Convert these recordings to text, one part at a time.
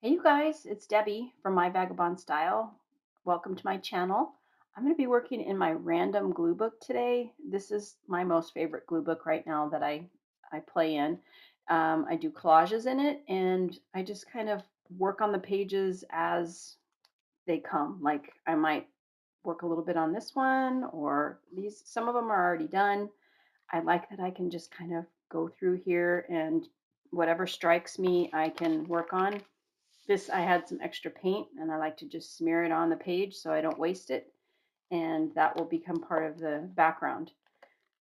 Hey you guys, it's Debbie from My Vagabond Style. Welcome to my channel. I'm going to be working in my random glue book today. This is my most favorite glue book right now that I play in. I do collages in it and I just kind of work on the pages as they come. Like I might work a little bit on this one or these, some of them are already done. I like that I can just kind of go through here and whatever strikes me, I can work on. This, I had some extra paint and I like to just smear it on the page so I don't waste it. And that will become part of the background.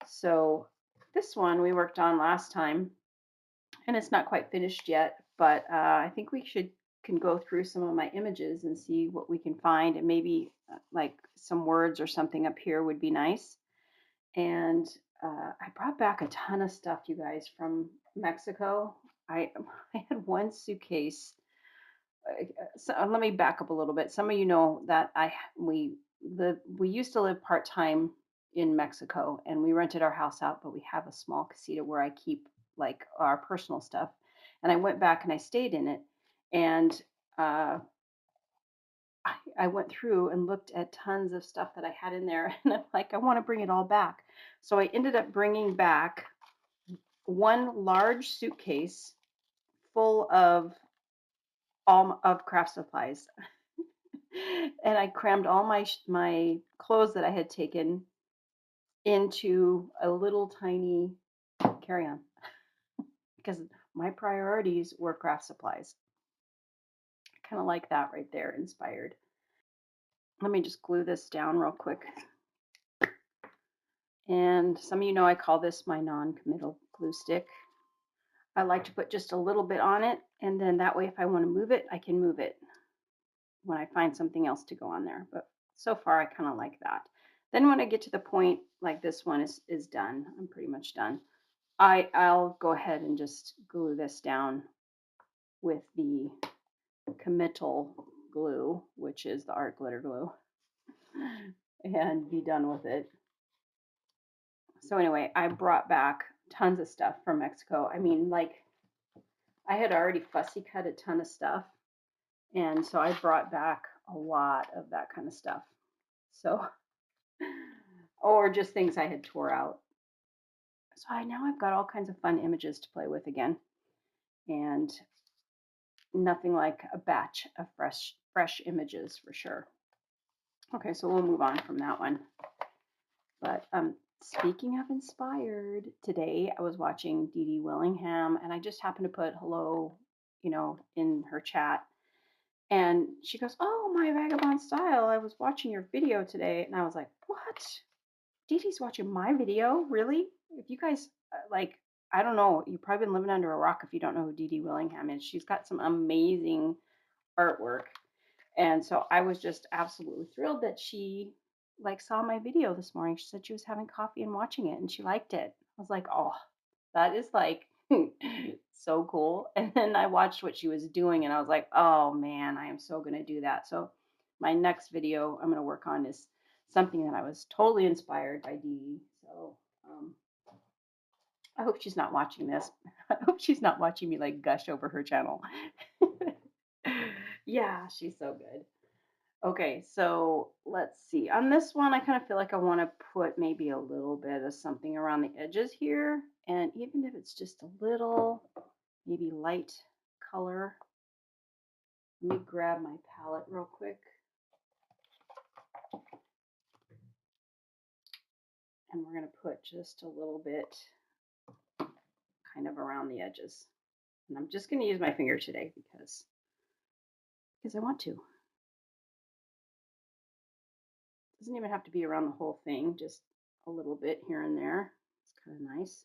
So this one we worked on last time and it's not quite finished yet, but I think we can go through some of my images and see what we can find, and maybe like some words or something up here would be nice. And I brought back a ton of stuff, you guys, from Mexico. I I had one suitcase. So let me back up a little bit. Some of you know that we used to live part time in Mexico, and we rented our house out, but we have a small casita where I keep like our personal stuff. And I went back and I stayed in it, and uh, I went through and looked at tons of stuff that I had in there, and I'm like, I want to bring it all back. So I ended up bringing back one large suitcase full of all of craft supplies. And I crammed all my clothes that I had taken into a little tiny carry-on because my priorities were craft supplies. Kind of like that right there, inspired. Let me just glue this down real quick. And some of you know I call this my non-committal glue stick. I like to put just a little bit on it, and then that way if I want to move it, I can move it when I find something else to go on there. But so far I kind of like that. Then when I get to the point like this one is done, I'm pretty much done. I'll go ahead and just glue this down with the committal glue, which is the art glitter glue, and be done with it. So anyway, I brought back tons of stuff from Mexico. I mean, like I had already fussy cut a ton of stuff, and so I brought back a lot of that kind of stuff. So, or just things I had tore out. So now I've got all kinds of fun images to play with again, and nothing like a batch of fresh images for sure. Okay, so we'll move on from that one. But speaking of inspired, today I was watching DeDe Willingham, and I just happened to put hello, in her chat. And she goes, "Oh, my Vagabond Style, I was watching your video today." And I was like, "What? DeDe's watching my video? Really?" If you guys like, I don't know, you've probably been living under a rock if you don't know who DeDe Willingham is. She's got some amazing artwork. And so I was just absolutely thrilled that she like saw my video this morning. She said she was having coffee and watching it and she liked it. I was like, "Oh, that is like so cool." And then I watched what she was doing and I was like, "Oh man, I am so going to do that." So my next video I'm going to work on is something that I was totally inspired by Dee. So I hope she's not watching this. I hope she's not watching me like gush over her channel. Yeah, she's so good. Okay, so let's see. On this one, I kind of feel like I want to put maybe a little bit of something around the edges here. And even if it's just a little, maybe light color. Let me grab my palette real quick. And we're going to put just a little bit kind of around the edges. And I'm just going to use my finger today because I want to. Doesn't even have to be around the whole thing, just a little bit here and there. It's kind of nice.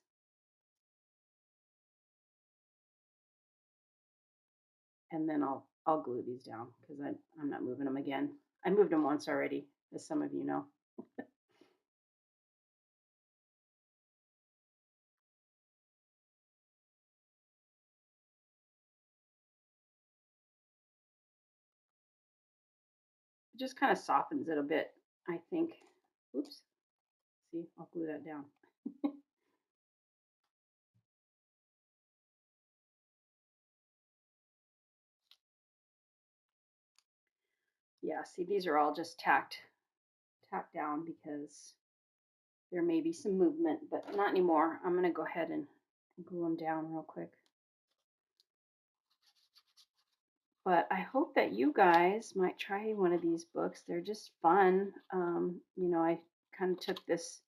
And then I'll glue these down because I'm not moving them again. I moved them once already, as some of you know. It just kind of softens it a bit, I think. Oops. See, I'll glue that down. Yeah, see, these are all just tacked down because there may be some movement, but not anymore. I'm going to go ahead and glue them down real quick. But I hope that you guys might try one of these books. They're just fun. You know, I kind of took this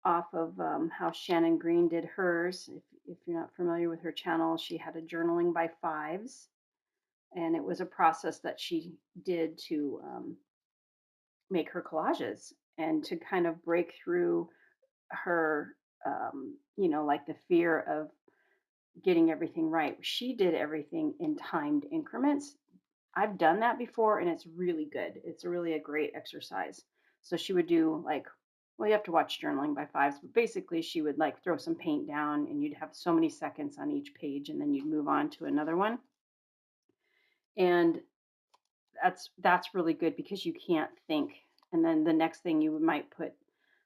off of how Shannon Green did hers. If you're not familiar with her channel, she had a journaling by fives, and it was a process that she did to make her collages and to kind of break through her, you know, like the fear of getting everything right. She did everything in timed increments. I've done that before and it's really good. It's really a great exercise. So she would do like, well, you have to watch journaling by fives, but basically she would like throw some paint down and you'd have so many seconds on each page and then you'd move on to another one. And that's really good because you can't think. And then the next thing you might put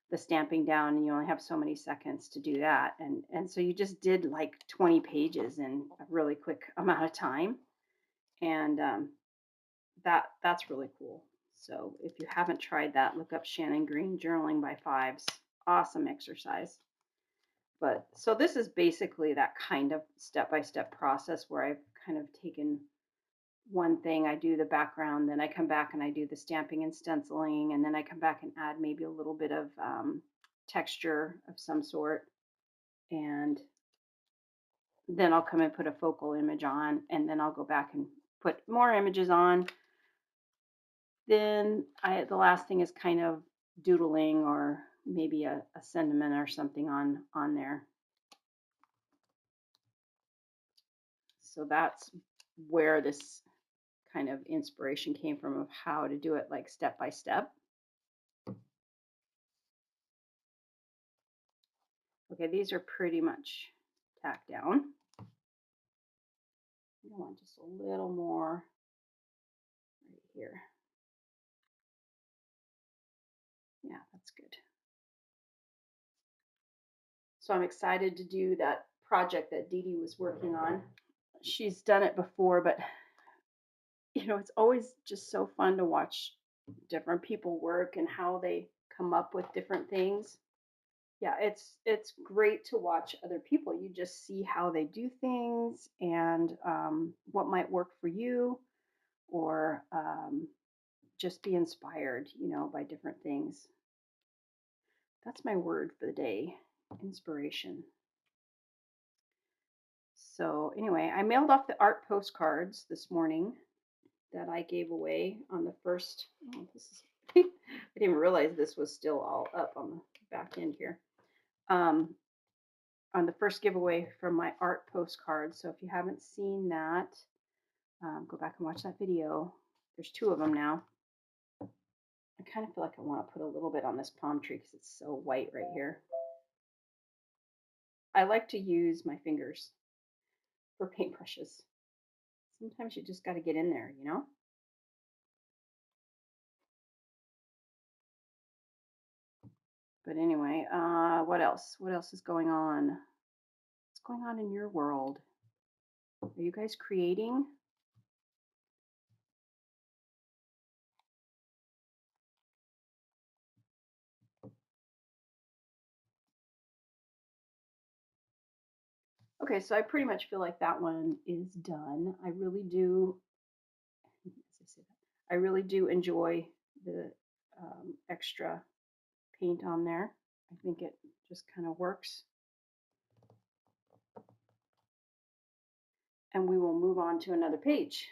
the stamping down and you only have so many seconds to do that. And so you just did like 20 pages in a really quick amount of time. And that's really cool. So if you haven't tried that, look up Shannon Green Journaling by Fives. Awesome exercise. But so this is basically that kind of step-by-step process where I've kind of taken one thing, I do the background, then I come back and I do the stamping and stenciling, and then I come back and add maybe a little bit of texture of some sort, and then I'll come and put a focal image on, and then I'll go back and put more images on. Then the last thing is kind of doodling or maybe a sentiment or something on there. So that's where this kind of inspiration came from of how to do it like step by step. Okay, these are pretty much tacked down. I want just a little more right here. Yeah, that's good. So I'm excited to do that project that DeDe was working on. She's done it before, but you know, it's always just so fun to watch different people work and how they come up with different things. Yeah, it's great to watch other people. You just see how they do things and what might work for you, or just be inspired, you know, by different things. That's my word for the day, inspiration. So anyway, I mailed off the art postcards this morning that I gave away on the first. Oh, this is. I didn't realize this was still all up on the back end here. On the first giveaway from my art postcard. So if you haven't seen that, go back and watch that video. There's 2 of them now. I kind of feel like I want to put a little bit on this palm tree because it's so white right here. I like to use my fingers for paintbrushes. Sometimes you just got to get in there, you know? But anyway, what else? What else is going on? What's going on in your world? Are you guys creating? Okay, so I pretty much feel like that one is done. I really do, as I say that, I really do enjoy the extra paint on there. I think it just kind of works. And we will move on to another page.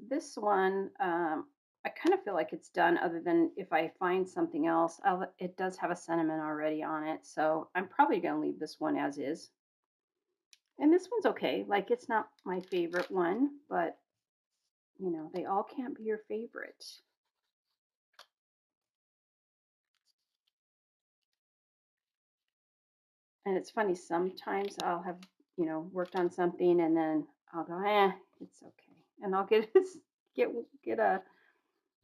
This one, I kind of feel like it's done, other than if I find something else. It does have a sentiment already on it, so I'm probably going to leave this one as is. And this one's okay. Like, it's not my favorite one, but, you know, they all can't be your favorite. And it's funny, sometimes I'll have, you know, worked on something and then I'll go, it's okay. And I'll get a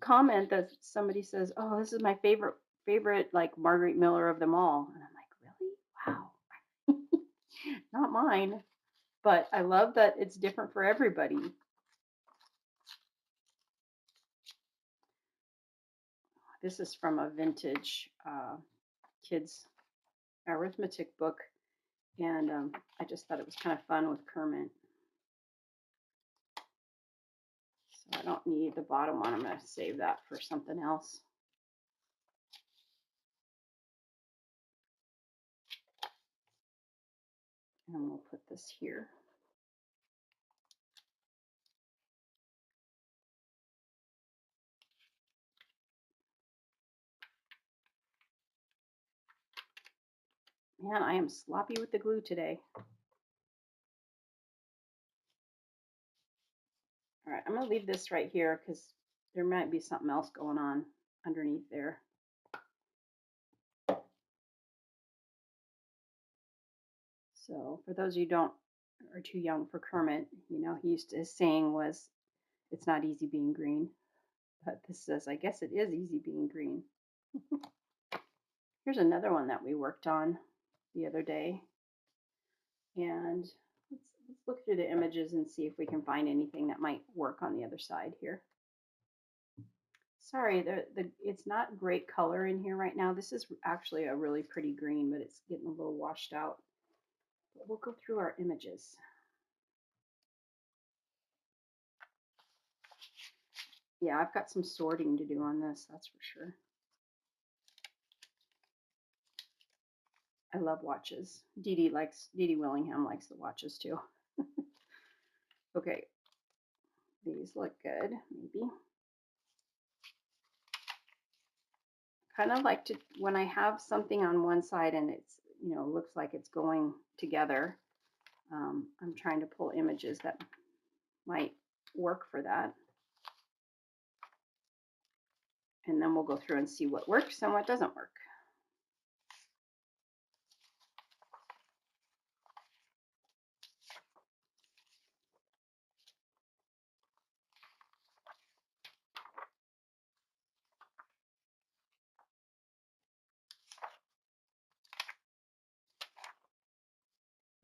comment that somebody says, "Oh, this is my favorite like Margaret Miller of them all," and I'm like, "Really? Wow, not mine." But I love that it's different for everybody. This is from a vintage kids arithmetic book, and I just thought it was kind of fun with Kermit. So I don't need the bottom one. I'm going to save that for something else. And we'll put this here. Man, I am sloppy with the glue today. All right, I'm going to leave this right here because there might be something else going on underneath there. So for those of you who don't are too young for Kermit, you know, his saying was, "It's not easy being green." But this says, "I guess it is easy being green." Here's another one that we worked on the other day. And let's look through the images and see if we can find anything that might work on the other side here. Sorry, it's not great color in here right now. This is actually a really pretty green, but it's getting a little washed out. But we'll go through our images. Yeah, I've got some sorting to do on this, that's for sure. I love watches. DeDe Willingham likes the watches too. Okay, these look good, maybe. Kind of like to, when I have something on one side and it's, you know, looks like it's going together, I'm trying to pull images that might work for that. And then we'll go through and see what works and what doesn't work.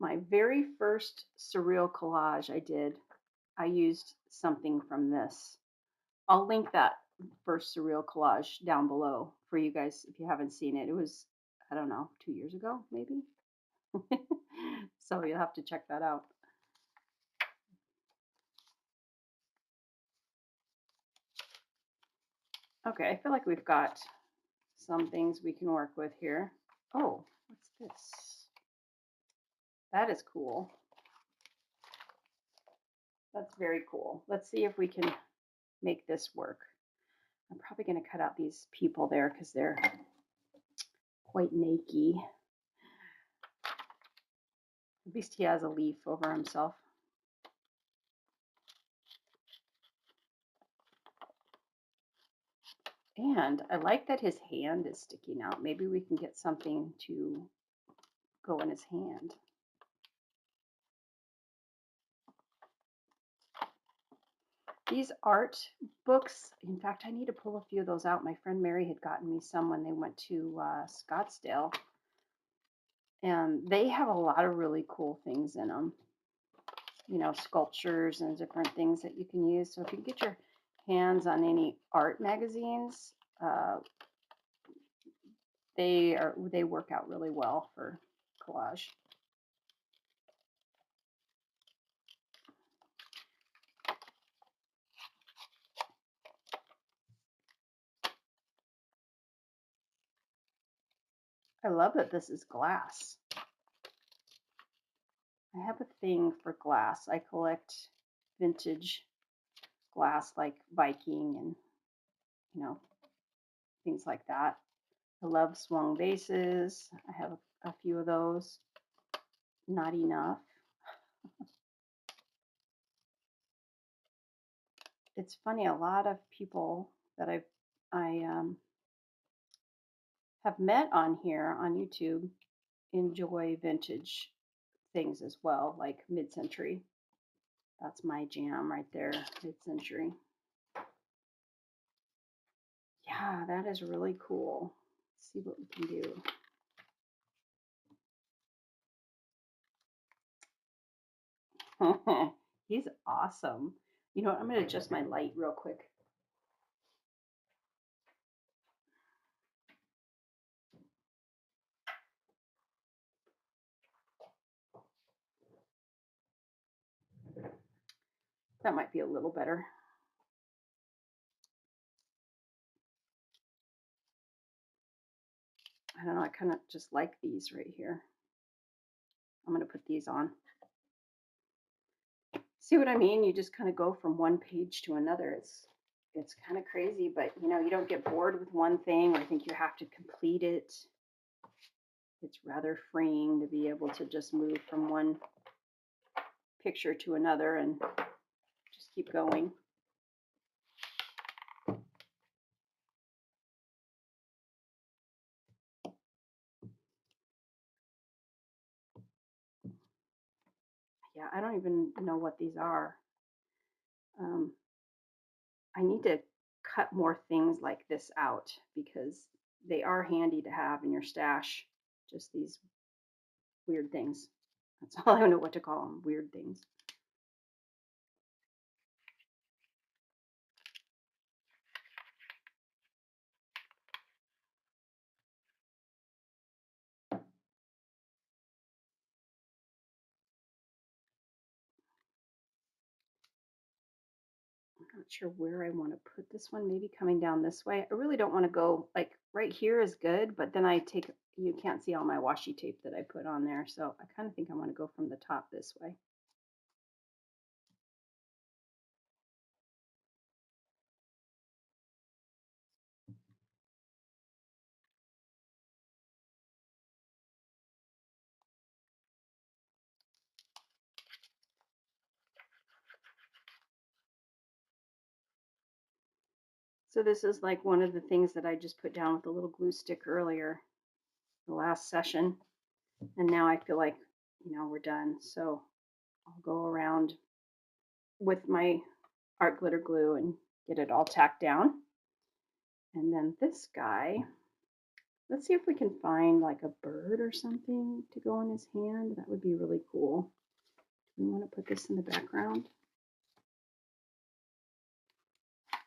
My very first surreal collage I used something from this. I'll link that first surreal collage down below for you guys if you haven't seen it. It was, I don't know, 2 years ago, maybe. So you'll have to check that out. Okay, I feel like we've got some things we can work with here. Oh, what's this? That is cool. That's very cool. Let's see if we can make this work. I'm probably going to cut out these people there because they're quite naked. At least he has a leaf over himself. And I like that his hand is sticking out. Maybe we can get something to go in his hand. These art books, in fact, I need to pull a few of those out. My friend Mary had gotten me some when they went to Scottsdale. And they have a lot of really cool things in them. You know, sculptures and different things that you can use. So if you get your hands on any art magazines, they work out really well for collage. I love that this is glass. I have a thing for glass. I collect vintage glass like Viking and, you know, things like that. I love swung vases. I have a few of those. Not enough. It's funny, a lot of people that I have met on here on YouTube enjoy vintage things as well, like mid-century. That's my jam right there, mid-century. Yeah, that is really cool. Let's see what we can do. He's awesome. You know what? I'm going to adjust my light real quick. That might be a little better. I don't know. I kind of just like these right here. I'm going to put these on. See what I mean? You just kind of go from one page to another. It's kind of crazy, but you know, you don't get bored with one thing or think you have to complete it. It's rather freeing to be able to just move from one picture to another and just keep going. Yeah, I don't even know what these are. Um, I need to cut more things like this out because they are handy to have in your stash. Just these weird things. That's all I know what to call them, weird things. I'm not sure where I want to put this one. Maybe coming down this way. I really don't want to go like right here is good, but then I take, you can't see all my washi tape that I put on there. So I kind of think I want to go from the top this way. So this is like one of the things that I just put down with a little glue stick earlier, the last session. And now I feel like, you know, we're done. So I'll go around with my art glitter glue and get it all tacked down. And then this guy, let's see if we can find like a bird or something to go in his hand. That would be really cool. Do we want to put this in the background?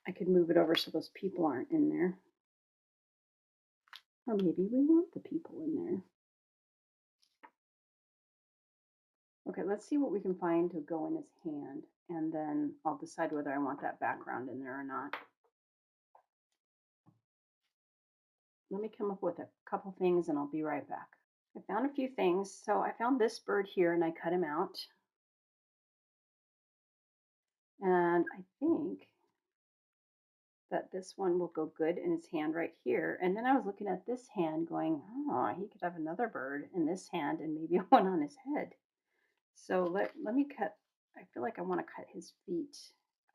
I could move it over so those people aren't in there. Or maybe we want the people in there. Okay, let's see what we can find to go in his hand, and then I'll decide whether I want that background in there or not. Let me come up with a couple things and I'll be right back. I found a few things. So I found this bird here and I cut him out. And I think that this one will go good in his hand right here. And then I was looking at this hand going, oh, he could have another bird in this hand and maybe one on his head. So let me cut, I feel like I want to cut his feet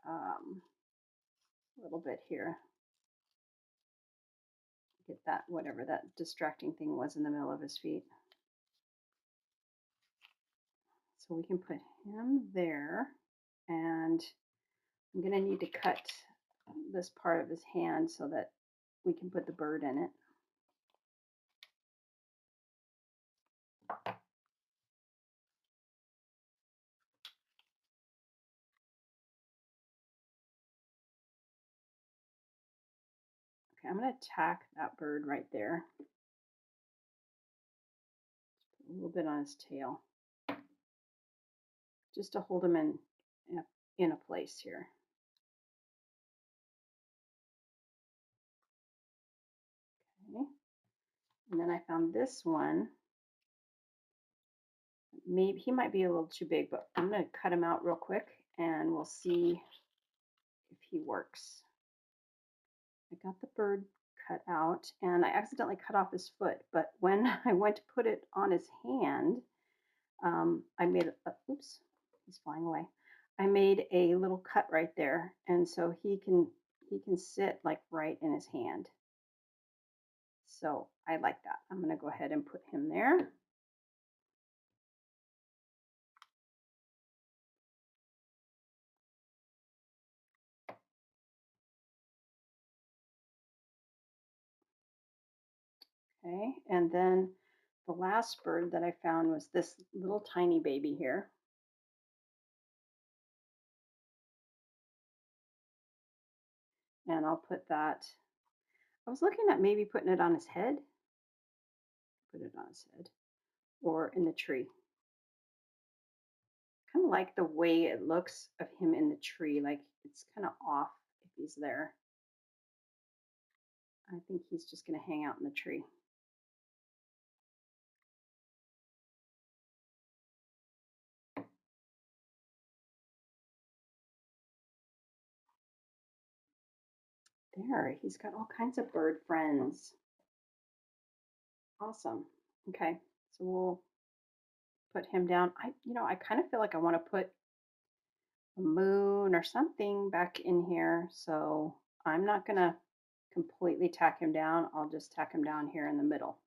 a little bit here. Get that, whatever that distracting thing was in the middle of his feet. So we can put him there, and I'm going to need to cut this part of his hand so that we can put the bird in it. Okay, I'm going to tack that bird right there. A little bit on his tail, just to hold him in a place here. Okay, and then I found this one. Maybe he might be a little too big, but I'm going to cut him out real quick and we'll see if he works. I got the bird cut out and I accidentally cut off his foot, but when I went to put it on his hand, I made oops, he's flying away. I made a little cut right there, and so he can sit like right in his hand. So I like that. I'm going to go ahead and put him there. Okay, and then the last bird that I found was this little tiny baby here. and I'll put that. I was looking at maybe putting it on his head. Put it on his head or in the tree. Kind of like the way it looks of him in the tree, like it's kind of off if he's there. I think he's just going to hang out in the tree. There, he's got all kinds of bird friends. Awesome. Okay, so we'll put him down. I kind of feel like I want to put a moon or something back in here. So I'm not going to completely tack him down. I'll just tack him down here in the middle.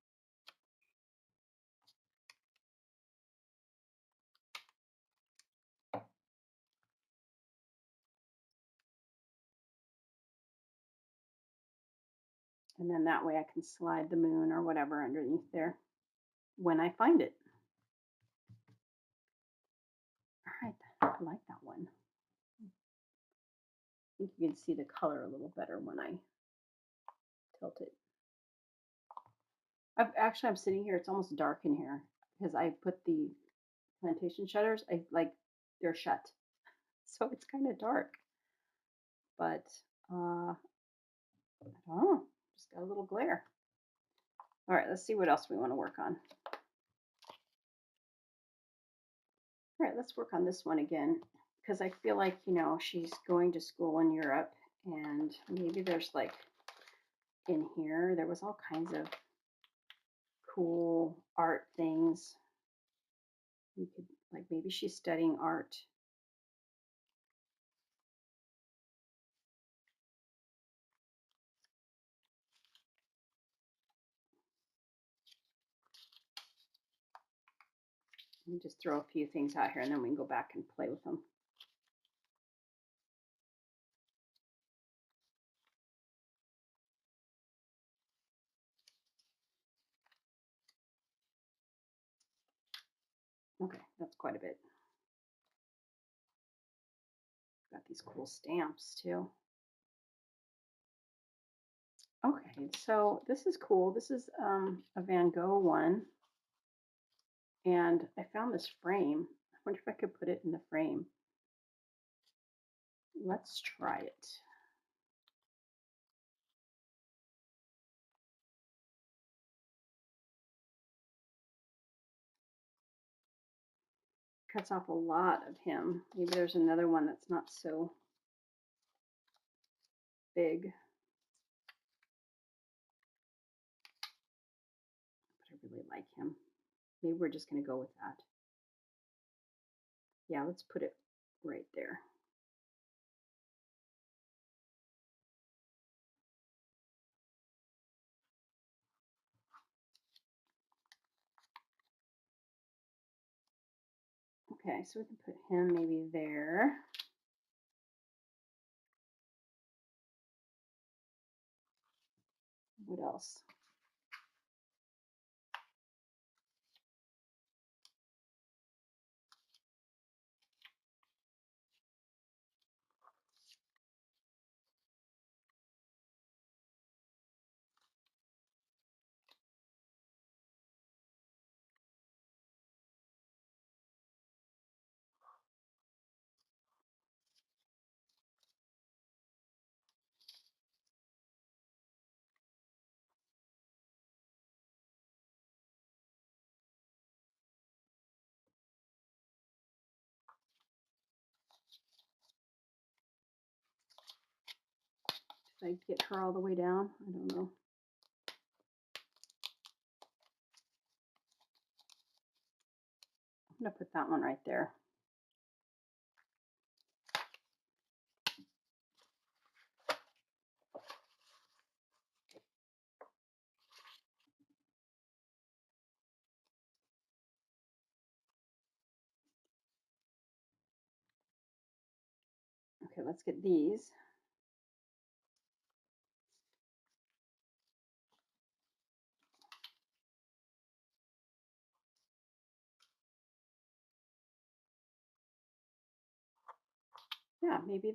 And then that way I can slide the moon or whatever underneath there when I find it. All right, I like that one. I think you can see the color a little better when I tilt it. I'm sitting here, it's almost dark in here because I put the plantation shutters, they're shut. So it's kind of dark. But I don't know, just got a little glare. All right, let's see what else we want to work on. All right, let's work on this one again because I feel like, she's going to school in Europe and maybe there's like in here, there was all kinds of cool art things. We could, like, maybe she's studying art. Let me just throw a few things out here and then we can go back and play with them. Okay, that's quite a bit. Got these cool stamps too. Okay, so this is cool. This is a Van Gogh one. And I found this frame. I wonder if I could put it in the frame. Let's try it. Cuts off a lot of him. Maybe there's another one that's not so big. But I really like him. Maybe we're just going to go with that. Yeah, let's put it right there. Okay, so we can put him maybe there. What else? Did I get her all the way down? I don't know. I'm going to put that one right there. Okay, let's get these. Yeah, maybe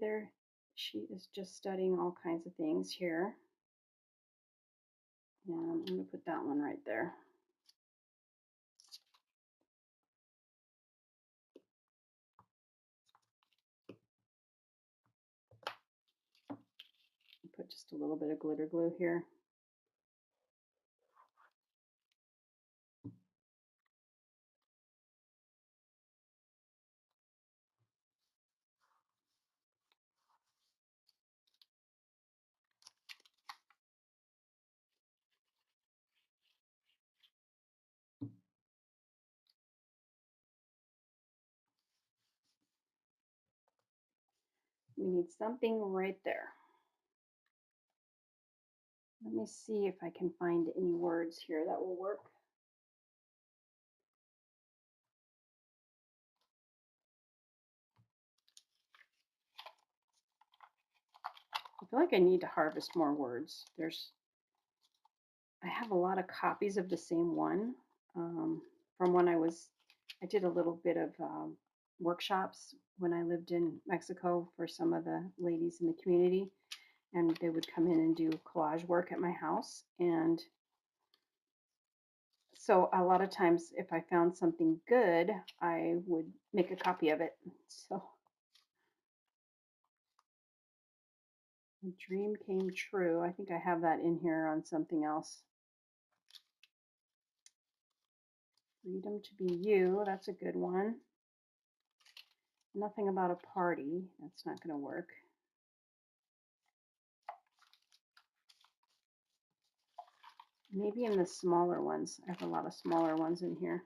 She is just studying all kinds of things here. And I'm going to put that one right there. Put just a little bit of glitter glue here. We need something right there. Let me see if I can find any words here that will work. I feel like I need to harvest more words. I have a lot of copies of the same one from when I did a little bit of workshops when I lived in Mexico for some of the ladies in the community, and they would come in and do collage work at my house. And so a lot of times if I found something good, I would make a copy of it. So a dream came true. I think I have that in here on something else. Freedom to be you. That's a good one. Nothing about a party. That's not going to work. Maybe in the smaller ones. I have a lot of smaller ones in here.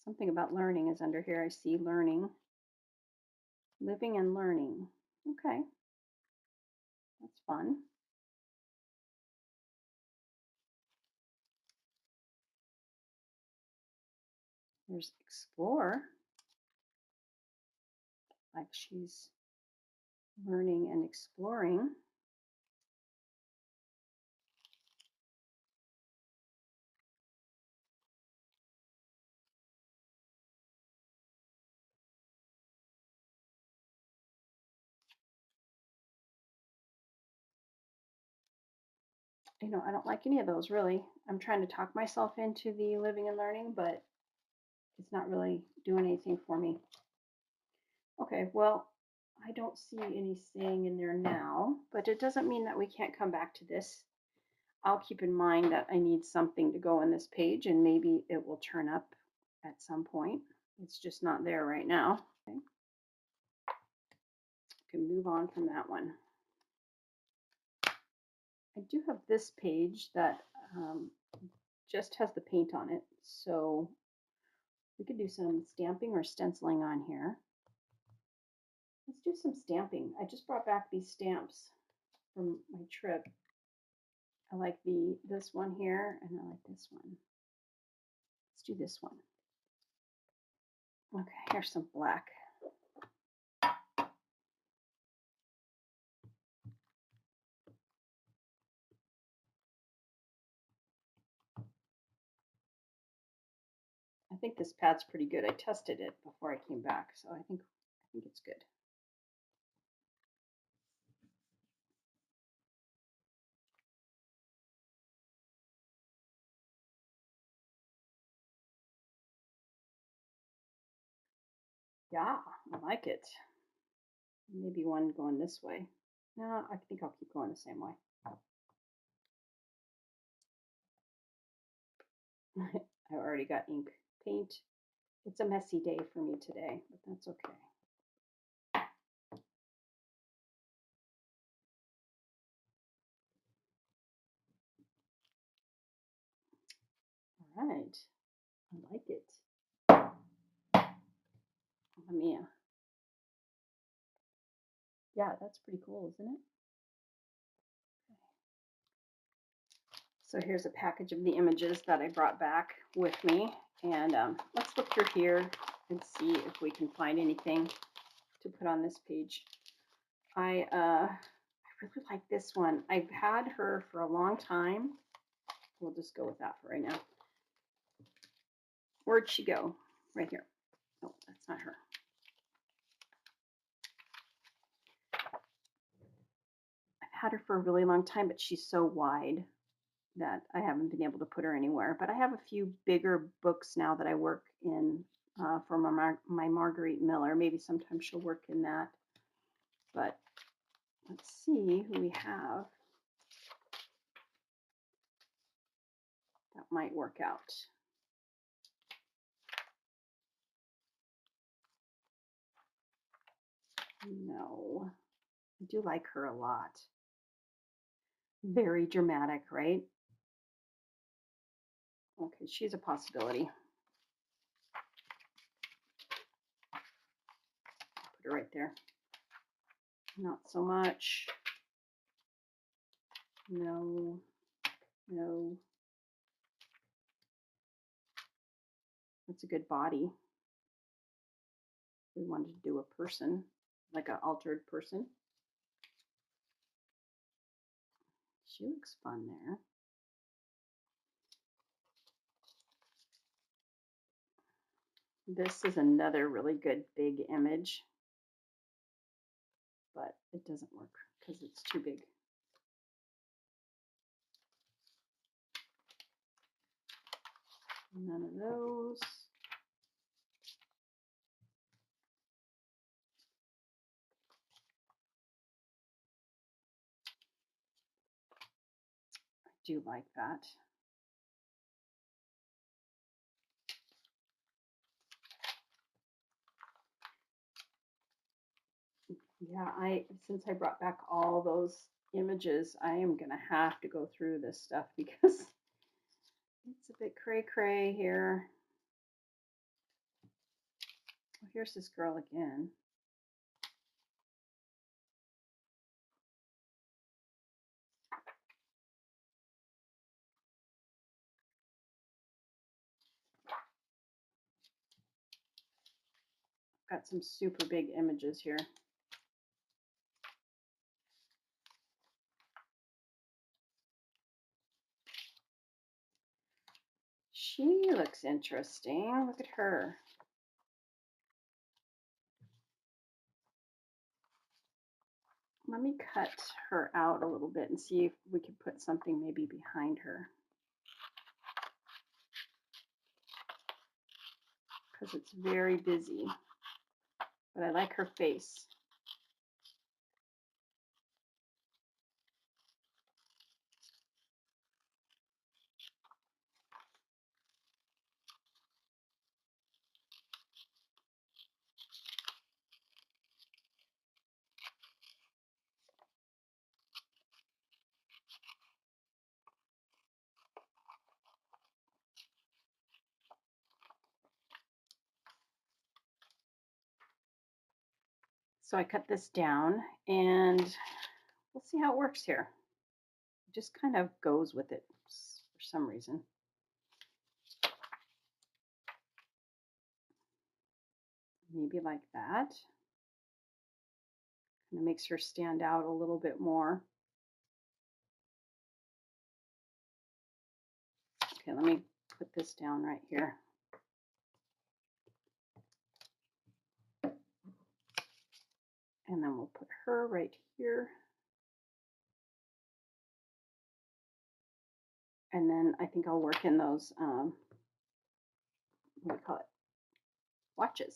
Something about learning is under here. I see learning. Living and learning. Okay. That's fun. There's explore. Like she's learning and exploring. You know, I don't like any of those really. I'm trying to talk myself into the living and learning, but it's not really doing anything for me. Okay, well, I don't see any saying in there now, but it doesn't mean that we can't come back to this. I'll keep in mind that I need something to go on this page, and maybe it will turn up at some point. It's just not there right now. Okay. Can move on from that one. I do have this page that just has the paint on it, so we could do some stamping or stenciling on here. Let's do some stamping. I just brought back these stamps from my trip. I like this one here, and I like this one. Let's do this one. Okay, here's some black. I think this pad's pretty good. I tested it before I came back, so I think it's good. Yeah, I like it. Maybe one going this way. No, I think I'll keep going the same way. I already got ink paint. It's a messy day for me today, but that's okay. All right, I like it. Let me, yeah, that's pretty cool, isn't it? So here's a package of the images that I brought back with me, and let's look through here and see if we can find anything to put on this page. I really like this one. I've had her for a long time, We'll just go with that for right now. Where'd she go? Right here. Oh, that's not her. I've had her for a really long time, but she's so wide that I haven't been able to put her anywhere. But I have a few bigger books now that I work in for my Marguerite Miller. Maybe sometimes she'll work in that. But let's see who we have. That might work out. No, I do like her a lot. Very dramatic, right? Okay, she's a possibility. Put her right there. Not so much. No, no. That's a good body. We wanted to do a person, like an altered person. She looks fun there. This is another really good big image, but it doesn't work because it's too big. None of those. I do like that. Yeah, since I brought back all those images, I am gonna have to go through this stuff because it's a bit cray-cray here. Well, here's this girl again. Got some super big images here. She looks interesting. Look at her. Let me cut her out a little bit and see if we can put something maybe behind her. Because it's very busy. But I like her face. So I cut this down and we'll see how it works here. It just kind of goes with it for some reason. Maybe like that. Kind of makes her stand out a little bit more. Okay, let me put this down right here. And then we'll put her right here. And then I think I'll work in those, what do you call it? Watches.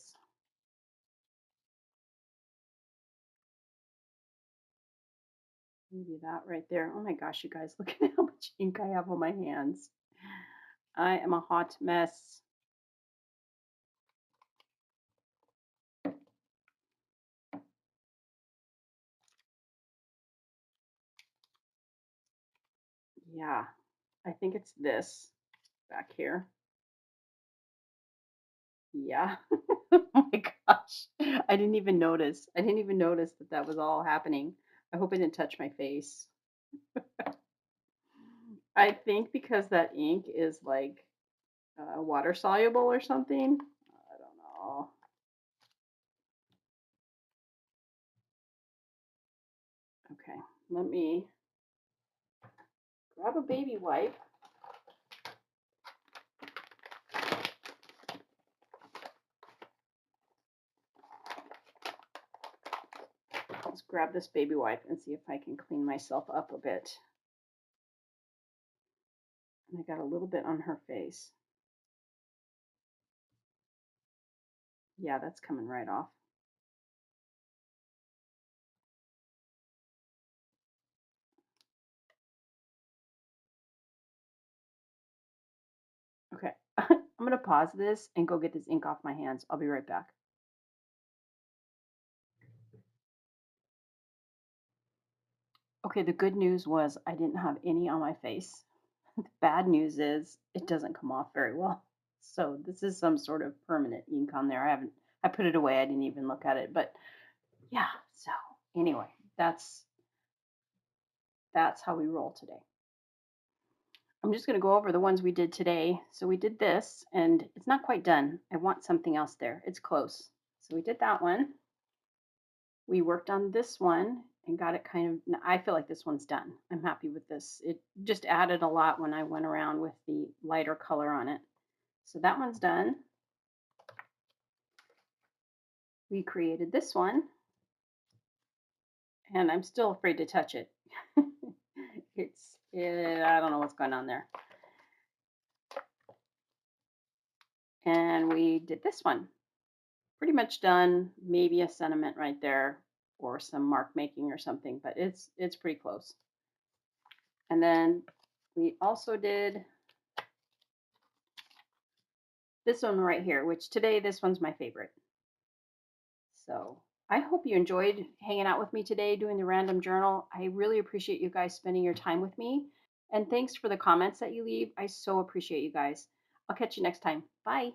Maybe that right there. Oh my gosh, you guys, look at how much ink I have on my hands. I am a hot mess. Yeah, I think it's this back here. Yeah. Oh my gosh. I didn't even notice. I didn't even notice that that was all happening. I hope I didn't touch my face. I think because that ink is like water soluble or something. I don't know. Okay, let me grab a baby wipe grab this baby wipe and see if I can clean myself up a bit. And I got a little bit on her face. Yeah, that's coming right off. Okay, I'm gonna pause this and go get this ink off my hands. I'll be right back. Okay, the good news was I didn't have any on my face. The bad news is it doesn't come off very well. So this is some sort of permanent ink on there. I put it away. I didn't even look at it. But yeah, so anyway, that's how we roll today. I'm just going to go over the ones we did today. So we did this, and it's not quite done. I want something else there. It's close. So we did that one. We worked on this one and got it kind of, I feel like this one's done. I'm happy with this. It just added a lot when I went around with the lighter color on it. So that one's done. We created this one, and I'm still afraid to touch it. I don't know what's going on there. And we did this one. Pretty much done. Maybe a sentiment right there or some mark making or something, but it's pretty close. And then we also did this one right here, which today this one's my favorite. So I hope you enjoyed hanging out with me today doing the random journal. I really appreciate you guys spending your time with me. And thanks for the comments that you leave. I so appreciate you guys. I'll catch you next time. Bye.